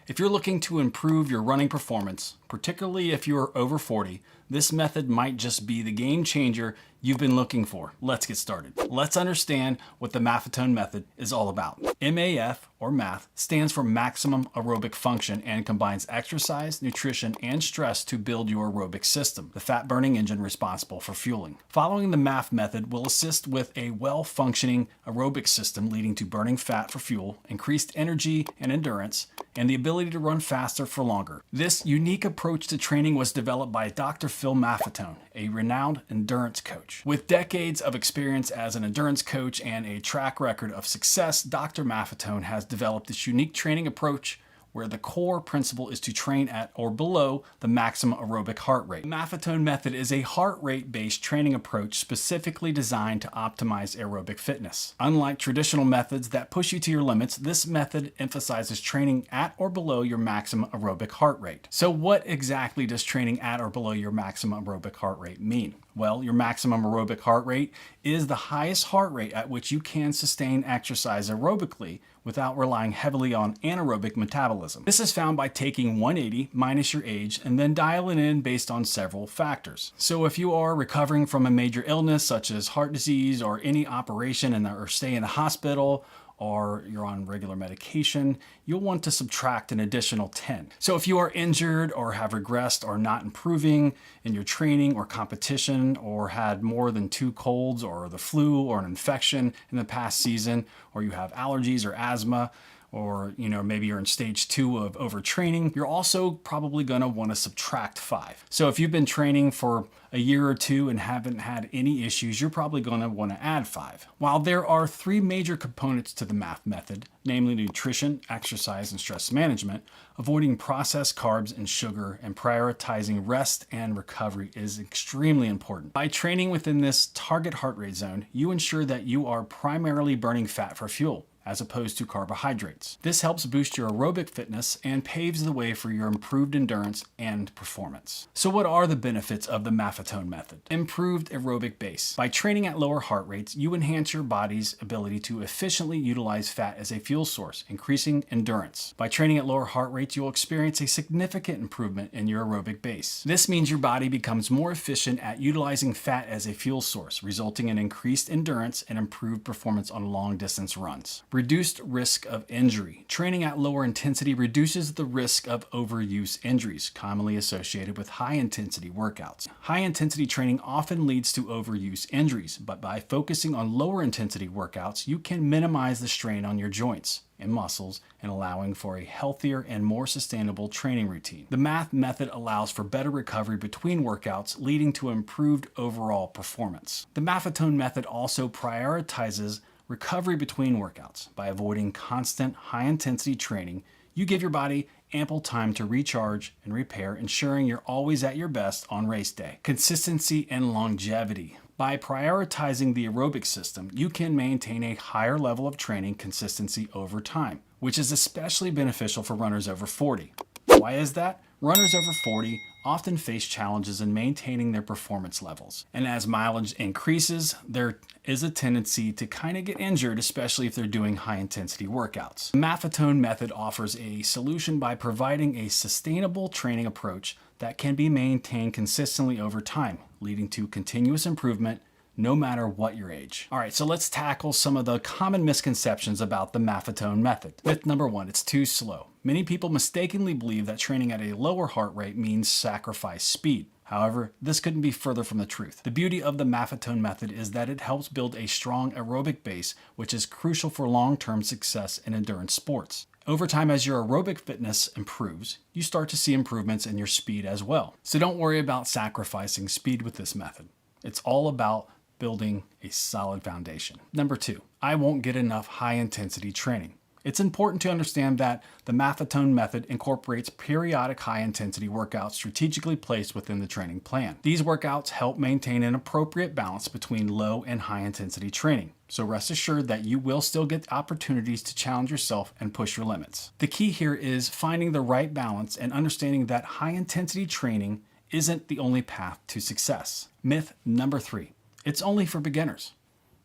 If you're looking to improve your running performance, particularly if you're over 40, this method might just be the game changer you've been looking for. Let's get started. Let's understand what the Maffetone Method is all about. MAF, or MAF, stands for Maximum Aerobic Function and combines exercise, nutrition, and stress to build your aerobic system, the fat-burning engine responsible for fueling. Following the MAF method will assist with a well-functioning aerobic system leading to burning fat for fuel, increased energy and endurance, and the ability to run faster for longer. This unique approach to training was developed by Dr. Phil Maffetone, a renowned endurance coach. With decades of experience as an endurance coach and a track record of success, Dr. Maffetone has developed this unique training approach where the core principle is to train at or below the maximum aerobic heart rate. The Maffetone Method is a heart rate-based training approach specifically designed to optimize aerobic fitness. Unlike traditional methods that push you to your limits, this method emphasizes training at or below your maximum aerobic heart rate. So what exactly does training at or below your maximum aerobic heart rate mean? Well, your maximum aerobic heart rate is the highest heart rate at which you can sustain exercise aerobically without relying heavily on anaerobic metabolism. This is found by taking 180 minus your age and then dialing in based on several factors. So if you are recovering from a major illness such as heart disease or any operation or stay in the hospital, or you're on regular medication, you'll want to subtract an additional 10. So if you are injured or have regressed or not improving in your training or competition, or had more than 2 colds or the flu or an infection in the past season, or you have allergies or asthma, or maybe you're in stage 2 of overtraining, you're also probably going to want to subtract 5. So if you've been training for a year or 2 and haven't had any issues, you're probably going to want to add 5. While there are 3 major components to the MAF method, namely nutrition, exercise, and stress management, avoiding processed carbs and sugar and prioritizing rest and recovery is extremely important. By training within this target heart rate zone, you ensure that you are primarily burning fat for fuel, as opposed to carbohydrates. This helps boost your aerobic fitness and paves the way for your improved endurance and performance. So what are the benefits of the Maffetone Method? Improved aerobic base. By training at lower heart rates, you enhance your body's ability to efficiently utilize fat as a fuel source, increasing endurance. By training at lower heart rates, you'll experience a significant improvement in your aerobic base. This means your body becomes more efficient at utilizing fat as a fuel source, resulting in increased endurance and improved performance on long-distance runs. Reduced risk of injury. Training at lower intensity reduces the risk of overuse injuries, commonly associated with high-intensity workouts. High-intensity training often leads to overuse injuries, but by focusing on lower-intensity workouts, you can minimize the strain on your joints and muscles and allowing for a healthier and more sustainable training routine. The MAF method allows for better recovery between workouts, leading to improved overall performance. The Maffetone method also prioritizes recovery between workouts. By avoiding constant high-intensity training, you give your body ample time to recharge and repair, ensuring you're always at your best on race day. Consistency and longevity. By prioritizing the aerobic system, you can maintain a higher level of training consistency over time, which is especially beneficial for runners over 40. Why is that? Runners over 40 often face challenges in maintaining their performance levels. And as mileage increases, there is a tendency to kind of get injured, especially if they're doing high-intensity workouts. The Maffetone Method offers a solution by providing a sustainable training approach that can be maintained consistently over time, leading to continuous improvement no matter what your age. All right, so let's tackle some of the common misconceptions about the Maffetone Method. Myth number 1, it's too slow. Many people mistakenly believe that training at a lower heart rate means sacrifice speed. However, this couldn't be further from the truth. The beauty of the Maffetone Method is that it helps build a strong aerobic base, which is crucial for long-term success in endurance sports. Over time, as your aerobic fitness improves, you start to see improvements in your speed as well. So don't worry about sacrificing speed with this method. It's all about building a solid foundation. Number 2, I won't get enough high-intensity training. It's important to understand that the Maffetone Method incorporates periodic high-intensity workouts strategically placed within the training plan. These workouts help maintain an appropriate balance between low and high-intensity training. So rest assured that you will still get opportunities to challenge yourself and push your limits. The key here is finding the right balance and understanding that high-intensity training isn't the only path to success. Myth number 3, it's only for beginners.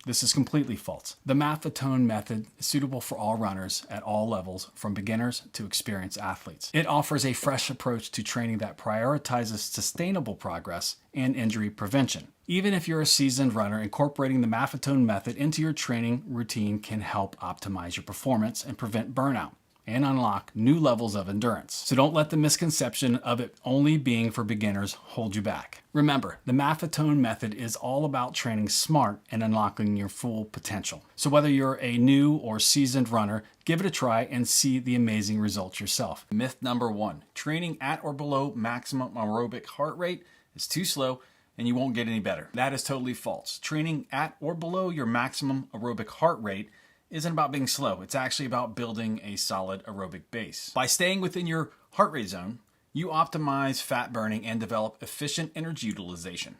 This is completely false. The Maffetone Method is suitable for all runners at all levels, from beginners to experienced athletes. It offers a fresh approach to training that prioritizes sustainable progress and injury prevention. Even if you're a seasoned runner, incorporating the Maffetone Method into your training routine can help optimize your performance and prevent burnout and unlock new levels of endurance. So don't let the misconception of it only being for beginners hold you back. Remember, the Maffetone Method is all about training smart and unlocking your full potential. So whether you're a new or seasoned runner, give it a try and see the amazing results yourself. Myth number 1, training at or below maximum aerobic heart rate is too slow and you won't get any better. That is totally false. Training at or below your maximum aerobic heart rate isn't about being slow. It's actually about building a solid aerobic base. By staying within your heart rate zone, you optimize fat burning and develop efficient energy utilization.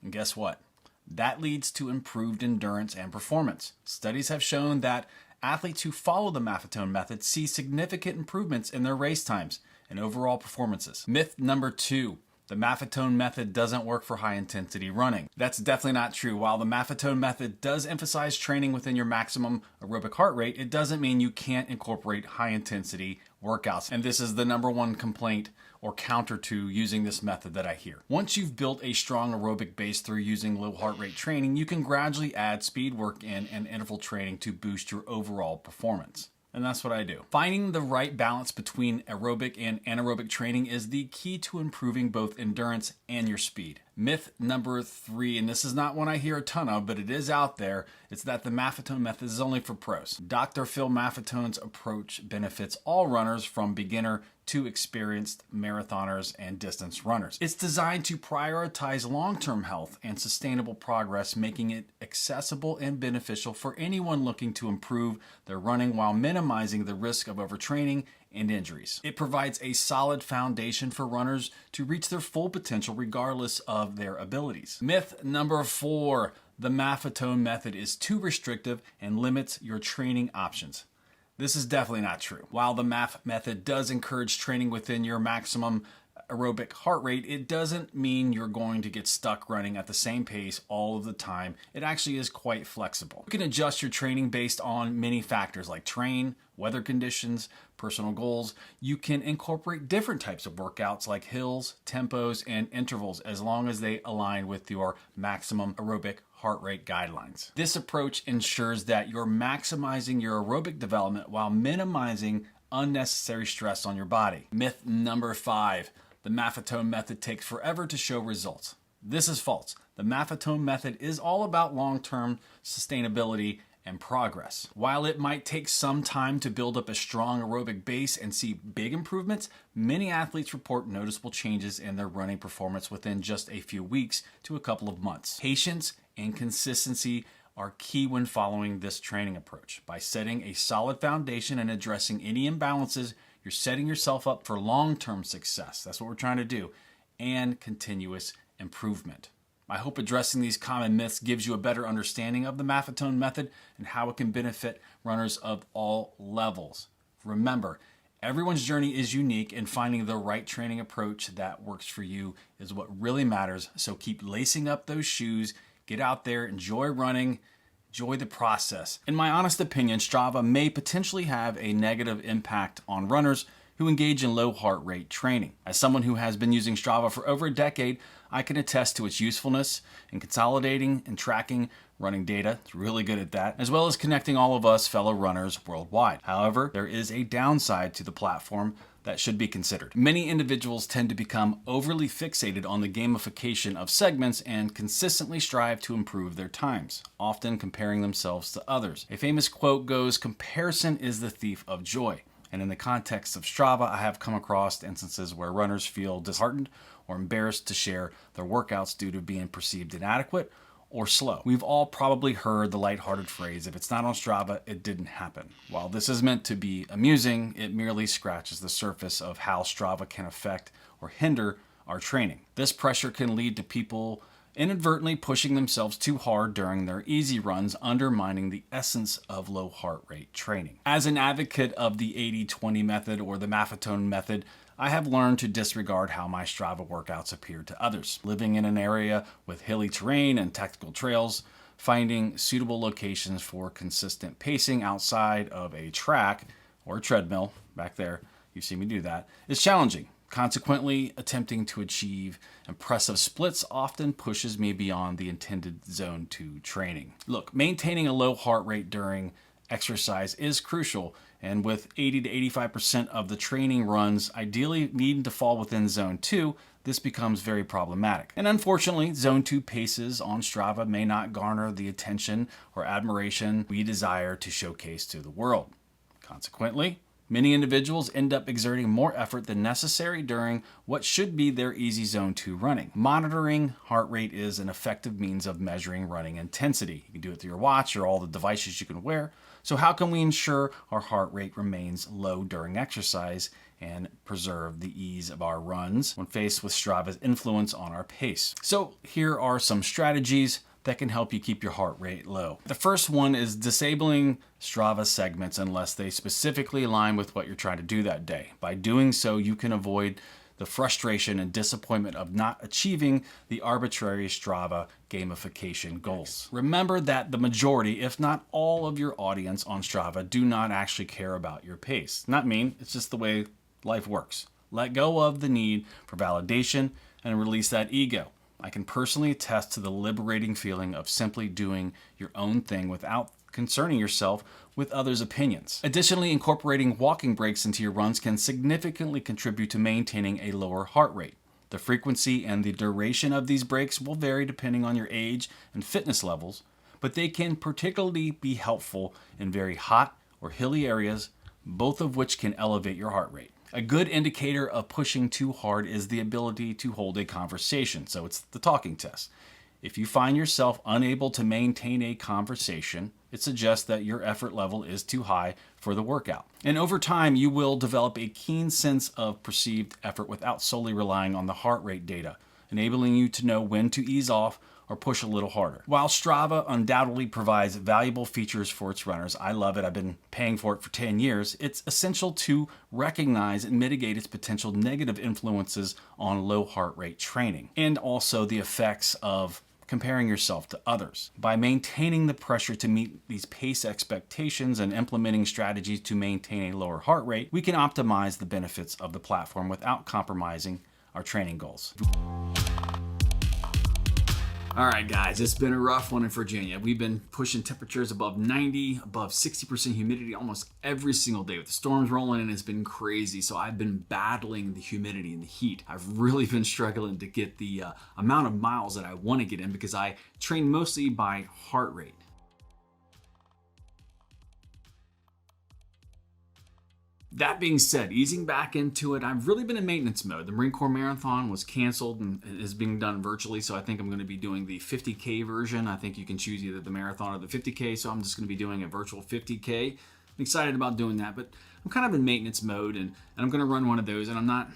And guess what? That leads to improved endurance and performance. Studies have shown that athletes who follow the Maffetone Method see significant improvements in their race times and overall performances. Myth number 2. The Maffetone Method doesn't work for high-intensity running. That's definitely not true. While the Maffetone Method does emphasize training within your maximum aerobic heart rate, it doesn't mean you can't incorporate high-intensity workouts. And this is the number 1 complaint or counter to using this method that I hear. Once you've built a strong aerobic base through using low heart rate training, you can gradually add speed work in and interval training to boost your overall performance. And that's what I do. Finding the right balance between aerobic and anaerobic training is the key to improving both endurance and your speed. Myth number 3, and this is not one I hear a ton of, but it is out there, it's that the Maffetone Method is only for pros. Dr. Phil Maffetone's approach benefits all runners from beginner to experienced marathoners and distance runners. It's designed to prioritize long-term health and sustainable progress, making it accessible and beneficial for anyone looking to improve their running while minimizing the risk of overtraining and injuries. It provides a solid foundation for runners to reach their full potential regardless of their abilities. Myth number 4, the Maffetone Method is too restrictive and limits your training options. This is definitely not true. While the MAF method does encourage training within your maximum aerobic heart rate, it doesn't mean you're going to get stuck running at the same pace all of the time. It actually is quite flexible. You can adjust your training based on many factors like terrain, weather conditions, personal goals. You can incorporate different types of workouts like hills, tempos, and intervals as long as they align with your maximum aerobic heart rate guidelines. This approach ensures that you're maximizing your aerobic development while minimizing unnecessary stress on your body. Myth number 5, the Maffetone Method takes forever to show results. This is false. The Maffetone Method is all about long-term sustainability and progress. While it might take some time to build up a strong aerobic base and see big improvements, many athletes report noticeable changes in their running performance within just a few weeks to a couple of months. Patience and consistency are key when following this training approach. By setting a solid foundation and addressing any imbalances, you're setting yourself up for long-term success. That's what we're trying to do, and continuous improvement. I hope addressing these common myths gives you a better understanding of the Maffetone Method and how it can benefit runners of all levels. Remember, everyone's journey is unique, and finding the right training approach that works for you is what really matters. So keep lacing up those shoes, get out there, enjoy running, enjoy the process. In my honest opinion, Strava may potentially have a negative impact on runners who engage in low heart rate training. As someone who has been using Strava for over a decade, I can attest to its usefulness in consolidating and tracking running data. It's really good at that, as well as connecting all of us fellow runners worldwide. However, there is a downside to the platform that should be considered. Many individuals tend to become overly fixated on the gamification of segments and consistently strive to improve their times, often comparing themselves to others. A famous quote goes, "Comparison is the thief of joy." And in the context of Strava, I have come across instances where runners feel disheartened or embarrassed to share their workouts due to being perceived inadequate or slow. We've all probably heard the lighthearted phrase, "If it's not on Strava, it didn't happen." While this is meant to be amusing, it merely scratches the surface of how Strava can affect or hinder our training. This pressure can lead to people inadvertently pushing themselves too hard during their easy runs, undermining the essence of low heart rate training. As an advocate of the 80-20 method or the Maffetone method, I have learned to disregard how my Strava workouts appear to others. Living in an area with hilly terrain and technical trails, finding suitable locations for consistent pacing outside of a track or a treadmill, back there, you see me do that, is challenging. Consequently, attempting to achieve impressive splits often pushes me beyond the intended zone 2 training. Look, maintaining a low heart rate during exercise is crucial, and with 80 to 85% of the training runs ideally needing to fall within zone 2, this becomes very problematic. And unfortunately, zone 2 paces on Strava may not garner the attention or admiration we desire to showcase to the world. Consequently, many individuals end up exerting more effort than necessary during what should be their easy zone 2 running. Monitoring heart rate is an effective means of measuring running intensity. You can do it through your watch or all the devices you can wear. So how can we ensure our heart rate remains low during exercise and preserve the ease of our runs when faced with Strava's influence on our pace? So here are some strategies that can help you keep your heart rate low. The first one is disabling Strava segments unless they specifically align with what you're trying to do that day. By doing so, you can avoid the frustration and disappointment of not achieving the arbitrary Strava gamification goals. Remember that the majority, if not all of your audience on Strava do not actually care about your pace. Not mean, it's just the way life works. Let go of the need for validation and release that ego. I can personally attest to the liberating feeling of simply doing your own thing without concerning yourself with others' opinions. Additionally, incorporating walking breaks into your runs can significantly contribute to maintaining a lower heart rate. The frequency and the duration of these breaks will vary depending on your age and fitness levels, but they can particularly be helpful in very hot or hilly areas, both of which can elevate your heart rate. A good indicator of pushing too hard is the ability to hold a conversation, so it's the talking test. If you find yourself unable to maintain a conversation, it suggests that your effort level is too high for the workout. And over time, you will develop a keen sense of perceived effort without solely relying on the heart rate data, enabling you to know when to ease off or push a little harder. While Strava undoubtedly provides valuable features for its runners, I love it, I've been paying for it for 10 years, it's essential to recognize and mitigate its potential negative influences on low heart rate training, and also the effects of comparing yourself to others. By maintaining the pressure to meet these pace expectations and implementing strategies to maintain a lower heart rate, we can optimize the benefits of the platform without compromising our training goals. All right, guys, it's been a rough one in Virginia. We've been pushing temperatures above 90, above 60% humidity almost every single day. With the storms rolling in, it's been crazy. So I've been battling the humidity and the heat. I've really been struggling to get the amount of miles that I want to get in because I train mostly by heart rate. That being said, easing back into it, I've really been in maintenance mode. The Marine Corps Marathon was canceled and is being done virtually, so I think I'm going to be doing the 50K version. I think you can choose either the marathon or the 50K, so I'm just going to be doing a virtual 50K. I'm excited about doing that, but I'm kind of in maintenance mode, and I'm going to run one of those, and I'm not,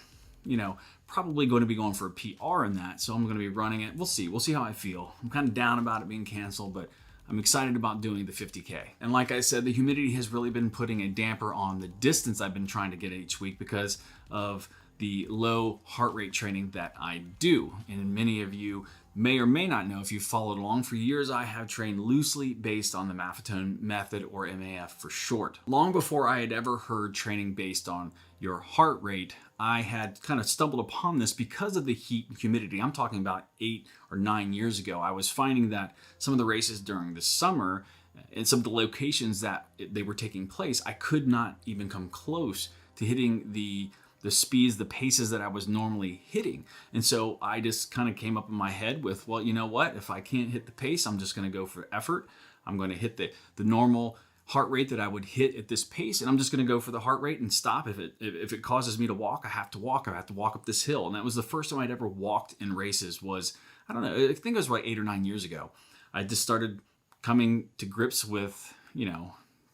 probably going to be going for a PR in that, so I'm going to be running it. We'll see how I feel. I'm kind of down about it being canceled, but I'm excited about doing the 50K. And like I said, the humidity has really been putting a damper on the distance I've been trying to get each week because of the low heart rate training that I do. And many of you may or may not know, if you've followed along for years, I have trained loosely based on the Maffetone Method, or MAF for short. Long before I had ever heard training based on your heart rate, I had kind of stumbled upon this because of the heat and humidity. I'm talking about 8 or 9 years ago. I was finding that some of the races during the summer and some of the locations that they were taking place, I could not even come close to hitting the speeds, the paces that I was normally hitting. And so I just kind of came up in my head with, well, you know what? If I can't hit the pace, I'm just going to go for effort. I'm going to hit the normal heart rate that I would hit at this pace, and I'm just going to go for the heart rate and stop. If it causes me to walk, I have to walk. I have to walk up this hill. And that was the first time I'd ever walked in races. Was, I don't know, I think it was like 8 or 9 years ago. I just started coming to grips with,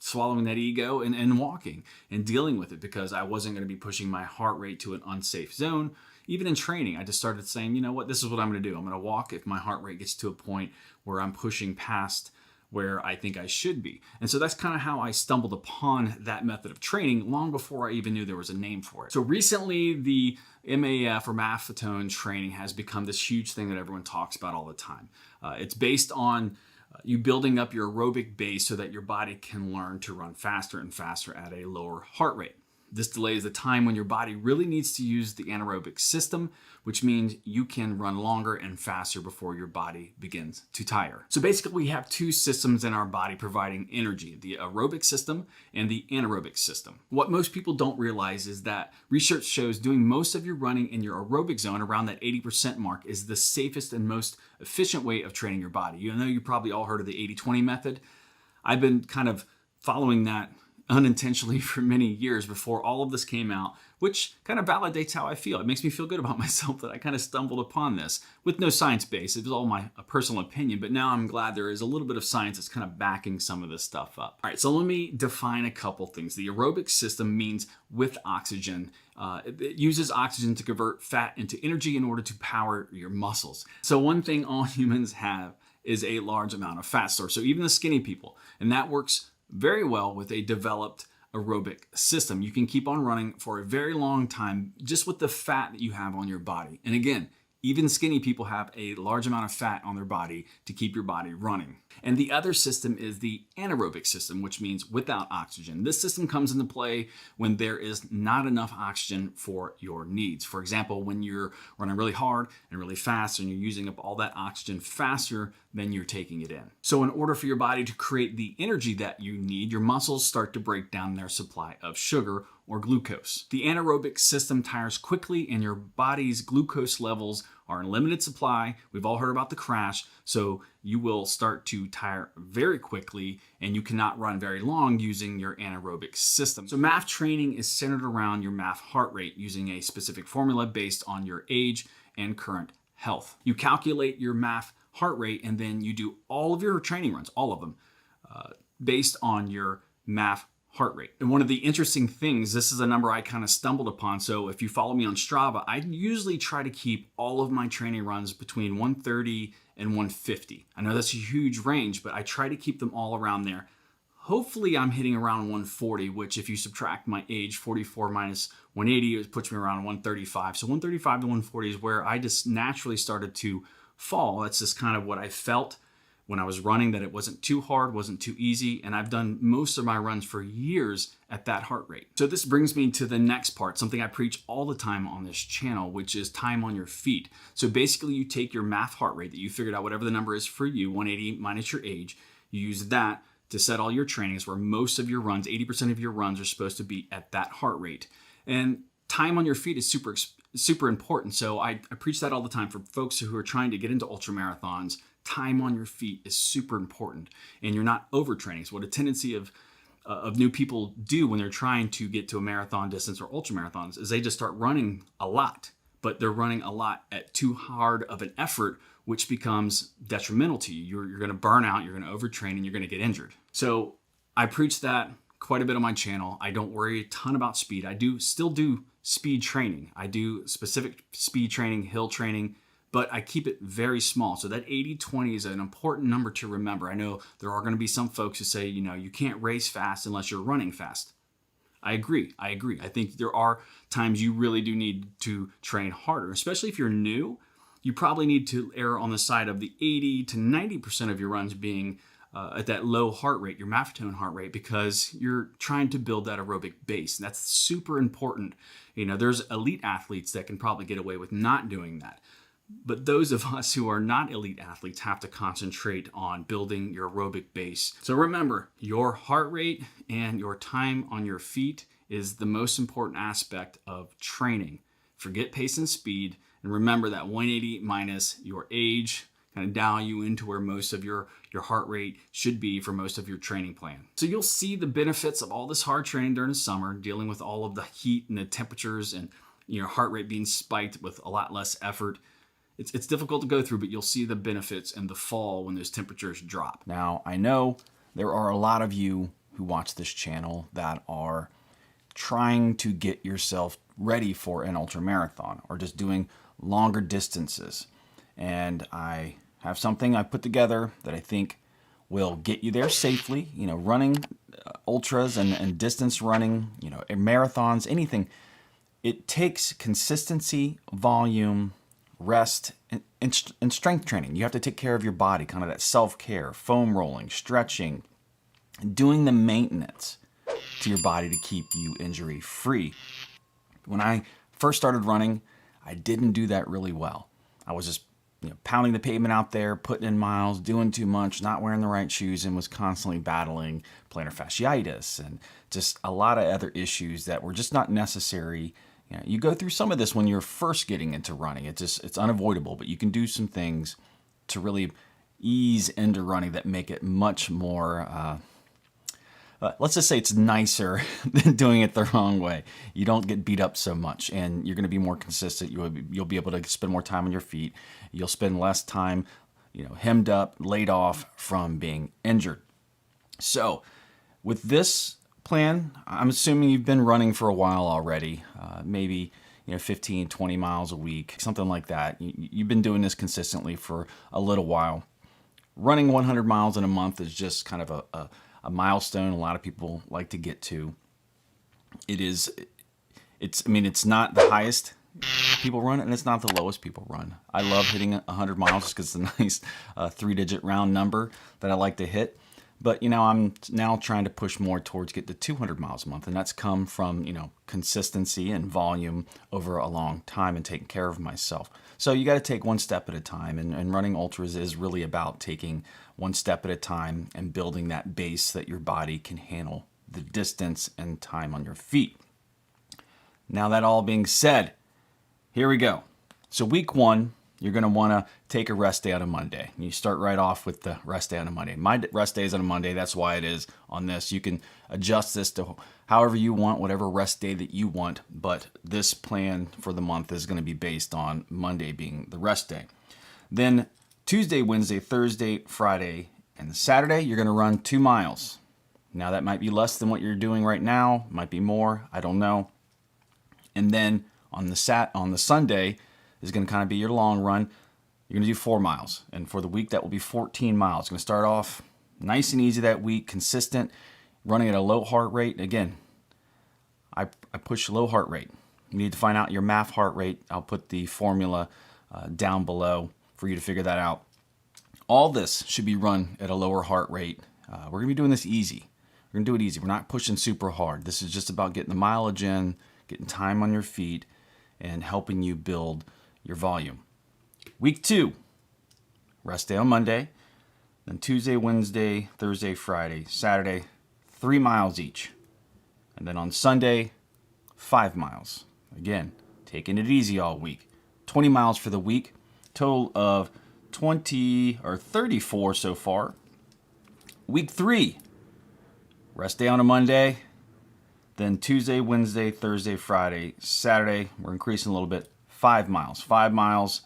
swallowing that ego and walking and dealing with it, because I wasn't going to be pushing my heart rate to an unsafe zone. Even in training, I just started saying, you know what, this is what I'm going to do. I'm going to walk if my heart rate gets to a point where I'm pushing past where I think I should be. And so that's kind of how I stumbled upon that method of training long before I even knew there was a name for it. So recently, the MAF or Maffetone training has become this huge thing that everyone talks about all the time. It's based on You building up your aerobic base so that your body can learn to run faster and faster at a lower heart rate. This delays the time when your body really needs to use the anaerobic system, which means you can run longer and faster before your body begins to tire. So basically, we have two systems in our body providing energy, the aerobic system and the anaerobic system. What most people don't realize is that research shows doing most of your running in your aerobic zone around that 80% mark is the safest and most efficient way of training your body. You know, you probably all heard of the 80-20 method. I've been kind of following that unintentionally for many years before all of this came out, which kind of validates how I feel. It makes me feel good about myself that I kind of stumbled upon this with no science base. It was all my personal opinion, but now I'm glad there is a little bit of science that's kind of backing some of this stuff up. All right, so let me define a couple things. The aerobic system means with oxygen. It uses oxygen to convert fat into energy in order to power your muscles. So one thing all humans have is a large amount of fat store. So even the skinny people, and that works very well with a developed aerobic system. You can keep on running for a very long time just with the fat that you have on your body. And again, even skinny people have a large amount of fat on their body to keep your body running. And the other system is the anaerobic system, which means without oxygen. This system comes into play when there is not enough oxygen for your needs. For example, when you're running really hard and really fast and you're using up all that oxygen faster than you're taking it in. So in order for your body to create the energy that you need, your muscles start to break down their supply of sugar or glucose. The anaerobic system tires quickly and your body's glucose levels are in limited supply. We've all heard about the crash, so you will start to tire very quickly and you cannot run very long using your anaerobic system. So MAF training is centered around your MAF heart rate using a specific formula based on your age and current health. You calculate your MAF heart rate and then you do all of your training runs, all of them, based on your MAF heart rate. And one of the interesting things, this is a number I kind of stumbled upon. So if you follow me on Strava, I usually try to keep all of my training runs between 130 and 150. I know that's a huge range, but I try to keep them all around there. Hopefully I'm hitting around 140, which if you subtract my age, 44 minus 180, it puts me around 135. So 135 to 140 is where I just naturally started to fall. That's just kind of what I felt when I was running, that it wasn't too hard, wasn't too easy, and I've done most of my runs for years at that heart rate. So this brings me to the next part, something I preach all the time on this channel, which is time on your feet. So basically you take your MAF heart rate that you figured out, whatever the number is for you, 180 minus your age, you use that to set all your trainings where most of your runs, 80% of your runs are supposed to be at that heart rate. And time on your feet is super important. So I preach that all the time for folks who are trying to get into ultra marathons. Time on your feet is super important, and you're not overtraining. So what a tendency of new people do when they're trying to get to a marathon distance or ultra marathons is they just start running a lot, but they're running a lot at too hard of an effort, which becomes detrimental to you. You're going to burn out, you're going to overtrain, and you're going to get injured. So I preach that quite a bit on my channel. I don't worry a ton about speed. I still do speed training. I do specific speed training, hill training, but I keep it very small. So that 80-20 is an important number to remember. I know there are going to be some folks who say, you can't race fast unless you're running fast. I agree. I think there are times you really do need to train harder, especially if you're new. You probably need to err on the side of the 80 to 90% of your runs being at that low heart rate, your Maffetone heart rate, because you're trying to build that aerobic base. And that's super important. There's elite athletes that can probably get away with not doing that. But those of us who are not elite athletes have to concentrate on building your aerobic base. So remember, your heart rate and your time on your feet is the most important aspect of training. Forget pace and speed, and remember that 180 minus your age kind of dial you into where most of your heart rate should be for most of your training plan. So you'll see the benefits of all this hard training during the summer, dealing with all of the heat and the temperatures and your heart rate being spiked with a lot less effort. It's difficult to go through, but you'll see the benefits in the fall when those temperatures drop. Now, I know there are a lot of you who watch this channel that are trying to get yourself ready for an ultra marathon or just doing longer distances. And I have something I put together that I think will get you there safely. Running ultras and distance running, marathons, anything. It takes consistency, volume, rest, and strength training. You have to take care of your body, kind of that self-care, foam rolling, stretching, doing the maintenance to your body to keep you injury free. When I first started running, I didn't do that really well. I was just pounding the pavement out there, putting in miles, doing too much, not wearing the right shoes, and was constantly battling plantar fasciitis and just a lot of other issues that were just not necessary. You go through some of this when you're first getting into running. It's unavoidable, but you can do some things to really ease into running that make it much more, let's just say it's nicer than doing it the wrong way. You don't get beat up so much, and you're going to be more consistent. You'll be able to spend more time on your feet. You'll spend less time, hemmed up, laid off from being injured. So with this plan, I'm assuming you've been running for a while already, maybe 15, 20 miles a week, something like that. You've been doing this consistently for a little while. Running 100 miles in a month is just kind of a milestone a lot of people like to get to. It's not the highest people run, and it's not the lowest people run. I love hitting 100 miles just because it's a nice 3-digit round number that I like to hit. But, I'm now trying to push more towards get to 200 miles a month, and that's come from, consistency and volume over a long time and taking care of myself. So you got to take one step at a time, and running ultras is really about taking one step at a time and building that base that your body can handle the distance and time on your feet. Now that all being said, here we go. So week 1, you're going to want to take a rest day on a Monday. You start right off with the rest day on a Monday. My rest day is on a Monday. That's why it is on this. You can adjust this to however you want, whatever rest day that you want. But this plan for the month is going to be based on Monday being the rest day. Then Tuesday, Wednesday, Thursday, Friday, and Saturday, you're going to run 2 miles. Now that might be less than what you're doing right now. Might be more. I don't know. And then on the Sunday is going to kind of be your long run. You're going to do 4 miles. And for the week, that will be 14 miles. It's going to start off nice and easy that week, consistent, running at a low heart rate. Again, I push low heart rate. You need to find out your MAF heart rate. I'll put the formula down below for you to figure that out. All this should be run at a lower heart rate. We're going to be doing this easy. We're going to do it easy. We're not pushing super hard. This is just about getting the mileage in, getting time on your feet, and helping you build your volume. Week 2, rest day on Monday, then Tuesday, Wednesday, Thursday, Friday, Saturday, 3 miles each. And then on Sunday, 5 miles. Again, taking it easy all week. 20 miles for the week, total of 34 so far. Week 3, rest day on a Monday, then Tuesday, Wednesday, Thursday, Friday, Saturday, we're increasing a little bit, 5 miles. 5 miles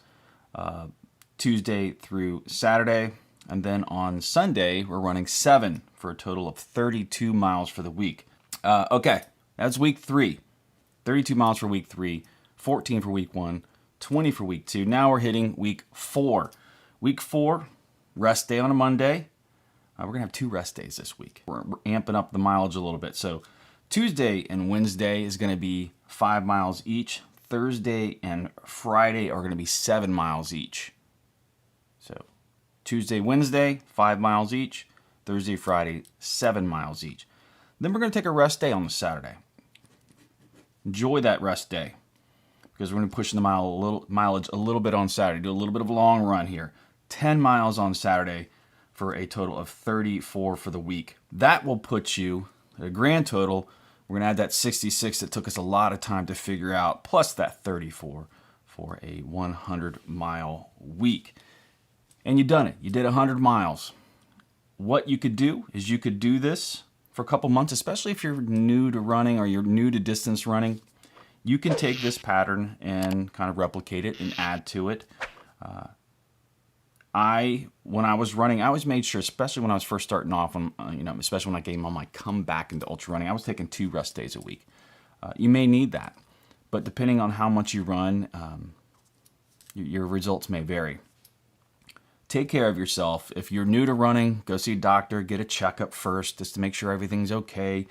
Tuesday through Saturday. And then on Sunday, we're running 7 for a total of 32 miles for the week. Okay, that's week 3. 32 miles for week 3, 14 for week 1, 20 for week 2. Now we're hitting week 4. Week 4, rest day on a Monday. We're going to have 2 rest days this week. We're amping up the mileage a little bit. So Tuesday and Wednesday is going to be 5 miles each. Thursday and Friday are going to be 7 miles each. So Tuesday, Wednesday, 5 miles each. Thursday, Friday, 7 miles each. Then we're going to take a rest day on the Saturday. Enjoy that rest day because we're going to push the mileage a little bit on Saturday. Do a little bit of a long run here. 10 miles on Saturday for a total of 34 for the week. That will put you at a grand total. We're going to add that 66 that took us a lot of time to figure out, plus that 34 for a 100-mile week. And you've done it. You did 100 miles. What you could do is you could do this for a couple months, especially if you're new to running or you're new to distance running. You can take this pattern and kind of replicate it and add to it. When I was running, I always made sure, especially when I was first starting off, especially when I came on my comeback into ultra running, I was taking 2 rest days a week. You may need that, but depending on how much you run, your results may vary. Take care of yourself. If you're new to running, go see a doctor, get a checkup first just to make sure everything's okay.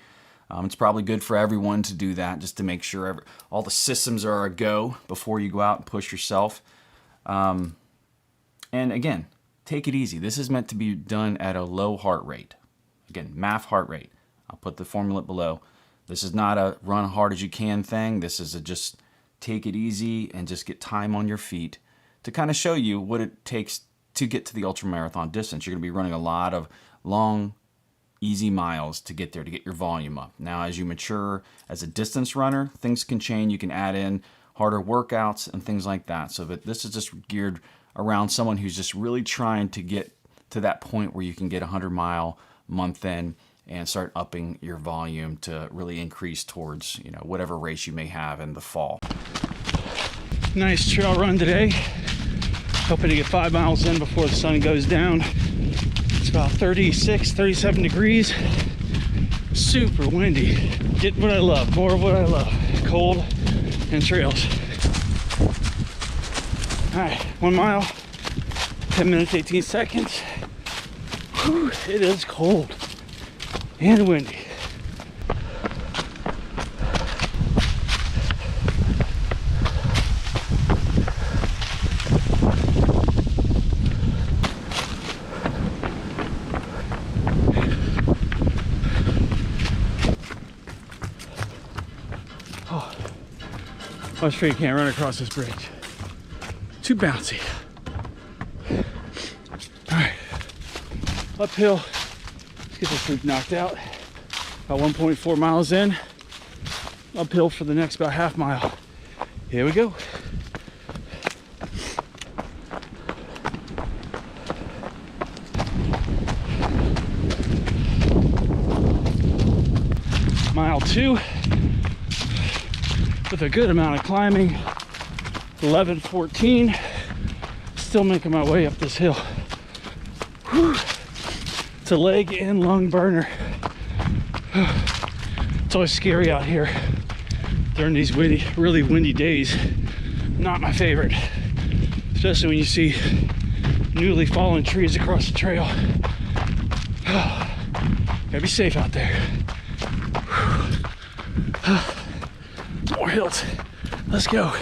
It's probably good for everyone to do that just to make sure all the systems are a go before you go out and push yourself. And again, take it easy. This is meant to be done at a low heart rate. Again, MAF heart rate. I'll put the formula below. This is not a run hard as you can thing. This is a just take it easy and just get time on your feet to kind of show you what it takes to get to the ultramarathon distance. You're going to be running a lot of long, easy miles to get there, to get your volume up. Now, as you mature as a distance runner, things can change. You can add in harder workouts and things like that. So but this is just geared around someone who's just really trying to get to that point where you can get a 100-mile month in and start upping your volume to really increase towards, you know, whatever race you may have in the fall. Nice trail run today. Hoping to get 5 miles in before the sun goes down. It's about 36, 37 degrees. Super windy. Get what I love, more of what I love. Cold and trails. All right, 1 mile, 10 minutes, 18 seconds. Whew, it is cold and windy. Oh, I was afraid you can't run across this bridge. Too bouncy. All right, uphill. Let's get this loop knocked out. About 1.4 miles in. Uphill for the next about half mile. Here we go. Mile 2 with a good amount of climbing. 11:14. Still making my way up this hill. Whew. It's a leg and lung burner. It's always scary out here during these windy, really windy days. Not my favorite, especially when you see newly fallen trees across the trail. Gotta be safe out there. More hills. Let's go.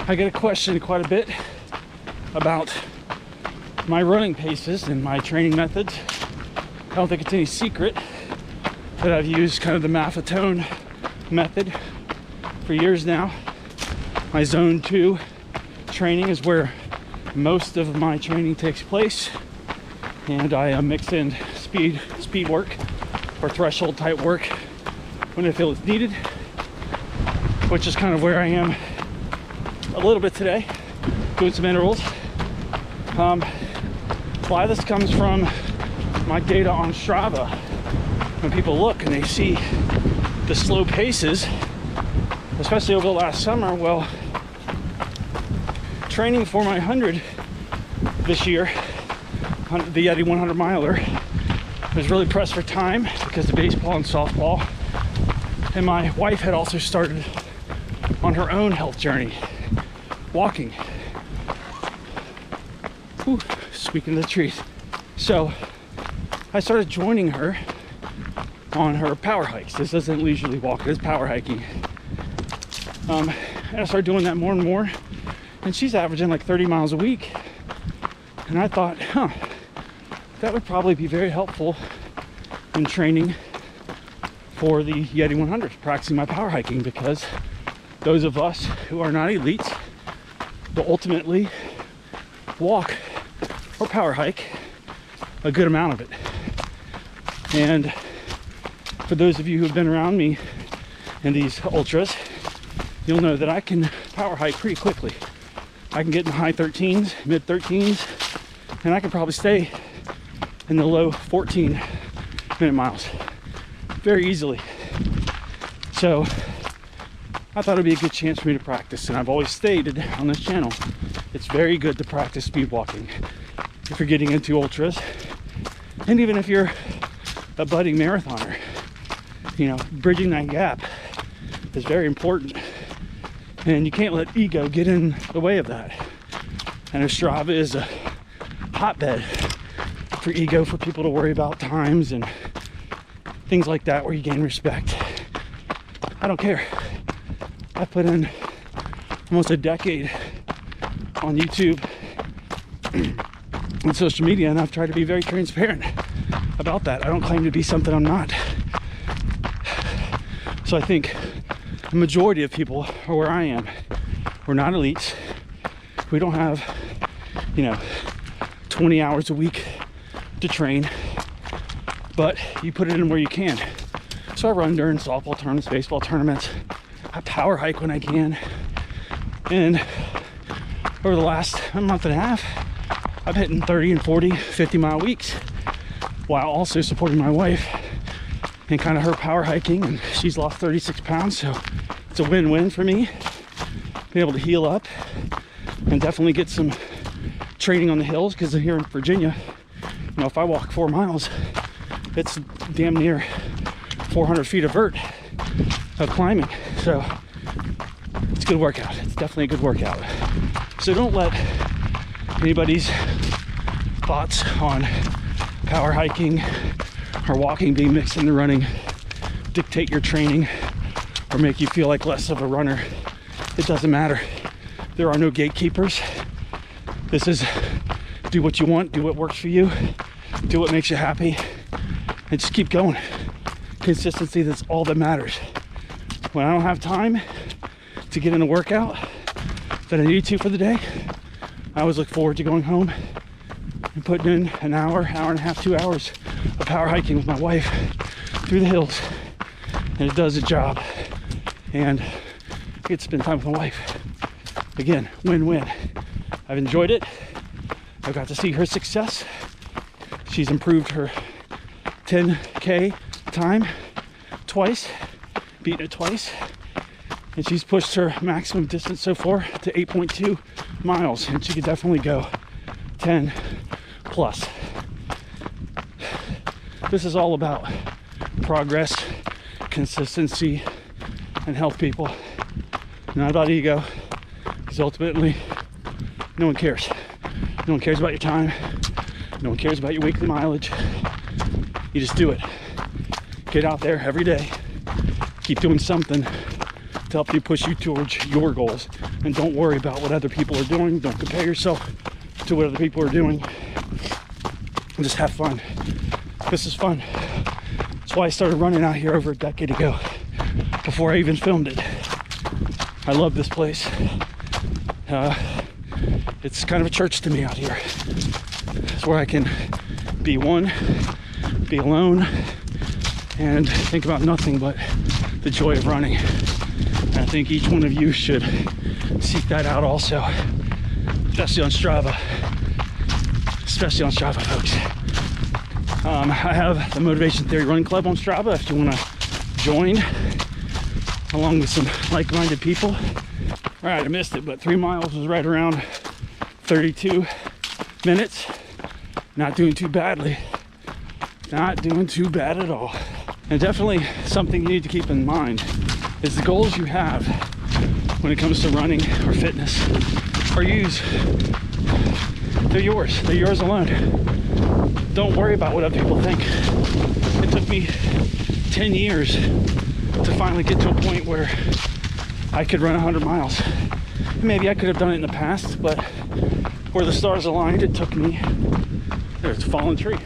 I get a question quite a bit about my running paces and my training methods. I don't think it's any secret that I've used kind of the Maffetone Method for years now. My zone 2 training is where most of my training takes place, and I mix in speed work or threshold type work when I feel it's needed, which is kind of where I am a little bit today, doing some intervals. Why this comes from my data on Strava. When people look and they see the slow paces, especially over the last summer, well, training for my 100 this year, the Yeti 100 miler, was really pressed for time because of baseball and softball. And my wife had also started on her own health journey, walking. Whew, squeaking the trees. So I started joining her on her power hikes. This isn't leisurely walking, it's power hiking. And I started doing that more and more. And she's averaging like 30 miles a week. And I thought, that would probably be very helpful in training for the Yeti 100, practicing my power hiking, because those of us who are not elites will ultimately walk or power hike a good amount of it. And for those of you who have been around me in these ultras, you'll know that I can power hike pretty quickly. I can get in the high 13s, mid 13s, and I can probably stay in the low 14-minute miles very easily. So I thought it'd be a good chance for me to practice, and I've always stated on this channel, it's very good to practice speed walking if you're getting into ultras, and even if you're a budding marathoner. You know, bridging that gap is very important, and you can't let ego get in the way of that. And if Strava is a hotbed for ego, for people to worry about times and things like that, where you gain respect, I don't care. I put in almost a decade on YouTube and social media, and I've tried to be very transparent about that. I don't claim to be something I'm not. So I think the majority of people are where I am. We're not elites. We don't have, 20 hours a week to train, but you put it in where you can. So I run during softball tournaments, baseball tournaments. I power hike when I can. And over the last month and a half, I've hitting 30 and 40, 50-mile weeks while also supporting my wife and kind of her power hiking. And she's lost 36 pounds, so it's a win-win for me. Being able to heal up and definitely get some training on the hills, because here in Virginia, if I walk 4 miles, it's damn near 400 feet of vert of climbing. So it's a good workout. It's definitely a good workout. So don't let anybody's thoughts on power hiking or walking being mixed into running dictate your training or make you feel like less of a runner. It doesn't matter. There are no gatekeepers. This is do what you want, do what works for you, do what makes you happy, and just keep going. Consistency, that's all that matters. When I don't have time to get in a workout that I need to for the day, I always look forward to going home and putting in an hour, hour and a half, 2 hours of power hiking with my wife through the hills. And it does the job. And I get to spend time with my wife. Again, win-win. I've enjoyed it. I got to see her success. She's improved her 10K time twice, beaten it twice. And she's pushed her maximum distance so far to 8.2 miles. And she could definitely go 10 plus. This is all about progress, consistency, and health, people. Not about ego, because ultimately, no one cares. No one cares about your time. No one cares about your weekly mileage. You just do it. Get out there every day. Keep doing something to help you push you towards your goals. And don't worry about what other people are doing. Don't compare yourself to what other people are doing. And just have fun. This is fun. That's why I started running out here over a decade ago, before I even filmed it. I love this place. It's kind of a church to me out here. It's where I can be one, be alone, and think about nothing but the joy of running. And I think each one of you should seek that out also, especially on Strava. Especially on Strava, folks. I have the Motivation Theory Running Club on Strava if you want to join, along with some like-minded people. All right, I missed it, but 3 miles was right around 32 minutes. Not doing too badly. Not doing too bad at all. And definitely something you need to keep in mind is the goals you have when it comes to running or fitness are yours. They're yours. They're yours alone. Don't worry about what other people think. It took me 10 years to finally get to a point where I could run 100 miles. Maybe I could have done it in the past, but where the stars aligned, it took me, there's a fallen tree.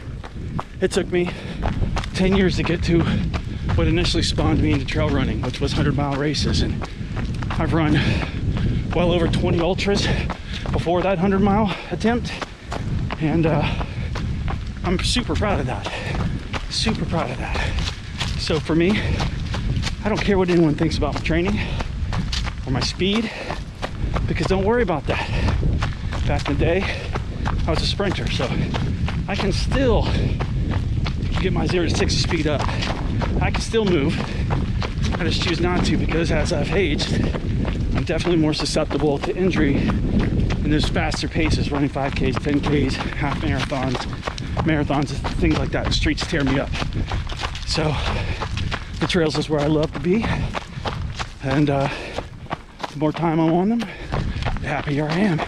It took me 10 years to get to what initially spawned me into trail running, which was 100-mile races. And I've run well over 20 ultras before that 100-mile attempt. And I'm super proud of that. Super proud of that. So for me, I don't care what anyone thinks about my training or my speed, because don't worry about that. Back in the day, I was a sprinter, so I can still get my 0 to 60 speed up. I can still move. I just choose not to, because as I've aged, I'm definitely more susceptible to injury in those faster paces, running 5Ks, 10Ks, half marathons, things like that. The streets tear me up. So the trails is where I love to be, and the more time I'm on them, the happier I am.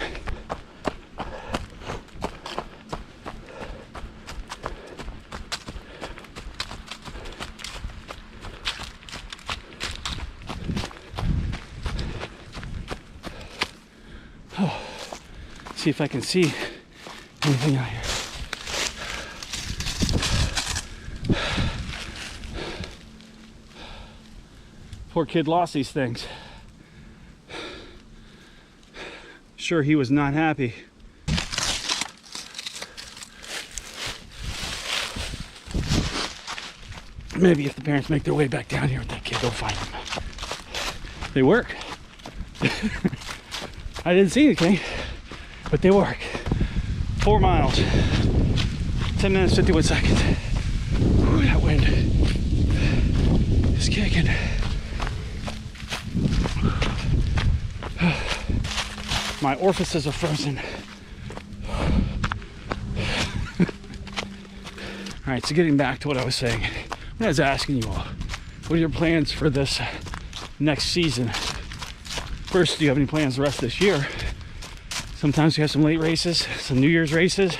see if I can see anything out here. Poor kid lost these things. Sure, he was not happy. Maybe if the parents make their way back down here with that kid, they'll find them. They work. I didn't see anything, but they work. 4 miles, 10 minutes, 51 seconds. Ooh, that wind is kicking. My orifices are frozen. All right, so getting back to what I was saying. When I was asking you all, what are your plans for this next season? First, do you have any plans the rest of this year? Sometimes we have some late races, some New Year's races,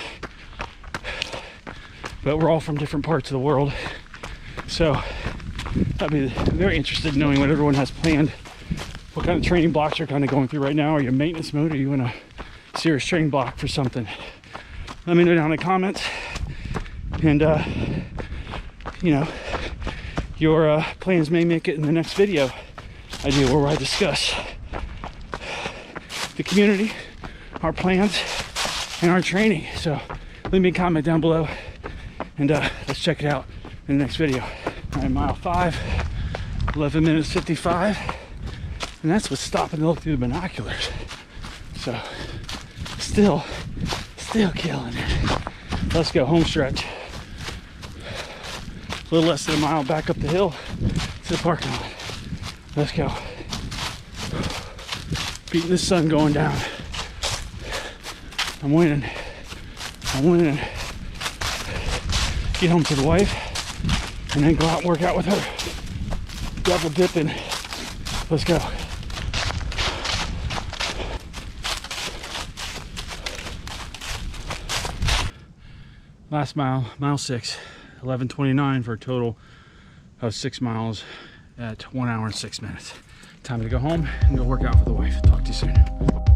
but we're all from different parts of the world. So I'd be very interested in knowing what everyone has planned. What kind of training blocks you're kind of going through right now? Are you in maintenance mode? Or are you in a serious training block for something? Let me know down in the comments. And, you know, your plans may make it in the next video I do, where I discuss the community, our plans, and our training. So leave me a comment down below, and let's check it out in the next video. All right, mile 5, 11 minutes 55, and that's what's stopping to look through the binoculars. So still killing it. Let's go, home stretch. A little less than a mile back up the hill to the parking lot. Let's go. Beating the sun going down. I'm winning. Get home to the wife and then go out and work out with her. Double dipping. Let's go. Last mile, mile 6, 11:29 for a total of 6 miles at 1 hour and 6 minutes. Time to go home and go work out for the wife. Talk to you soon.